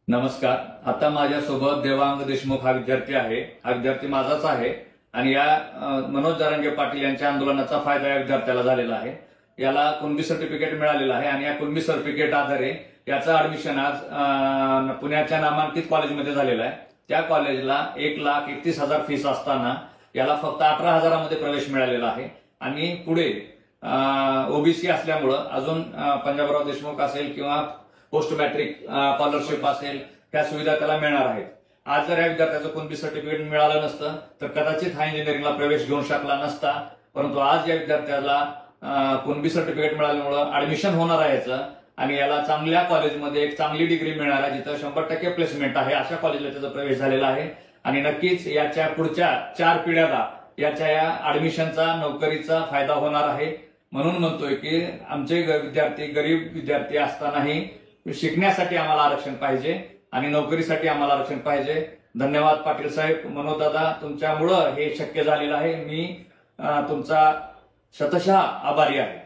नमस्कार। आता माझ्यासोबत देवांग देशमुख हा विद्यार्थी आहे। हा विद्यार्थी माझाच आहे आणि या मनोज जरांगे पाटील यांच्या आंदोलनाचा फायदा या विद्यार्थ्याला झालेला आहे। याला कुणबी सर्टिफिकेट मिळालेलं आहे आणि या कुणबी सर्टिफिकेट आधारे याचं ऍडमिशन आज पुण्याच्या नामांकित कॉलेजमध्ये झालेलं आहे। त्या कॉलेजला 1,31,000 फीस असताना याला फक्त 18,000 मध्ये प्रवेश मिळालेला आहे आणि पुढे ओबीसी असल्यामुळे अजून पंजाबराव देशमुख असेल किंवा पोस्ट मॅट्रिक स्कॉलरशिप असेल त्या सुविधा त्याला मिळणार आहेत। आज जर या विद्यार्थ्याचं कुणबी सर्टिफिकेट मिळालं नसतं तर कदाचित हा इंजिनिअरिंगला प्रवेश घेऊ शकला नसता, परंतु आज या विद्यार्थ्याला कुणबी सर्टिफिकेट मिळाल्यामुळे ऍडमिशन होणार आहे याचं आणि याला चांगल्या कॉलेजमध्ये एक चांगली डिग्री मिळणार आहे जिथं 100% प्लेसमेंट आहे अशा कॉलेजला त्याचा प्रवेश झालेला आहे आणि नक्कीच याच्या पुढच्या 4 पिढ्याला याच्या या ऍडमिशनचा नोकरीचा फायदा होणार आहे। म्हणून म्हणतोय की आमचे विद्यार्थी गरीब विद्यार्थी असतानाही शिकण्यासाठी आम्हाला आरक्षण पाहिजे आणि नोकरीसाठी आम्हाला आरक्षण पाहिजे। धन्यवाद पाटील साहेब, मनोज दादा, तुमच्यामुळे हे शक्य झालेलं आहे। मी तुमचा शतशः आभारी आहे।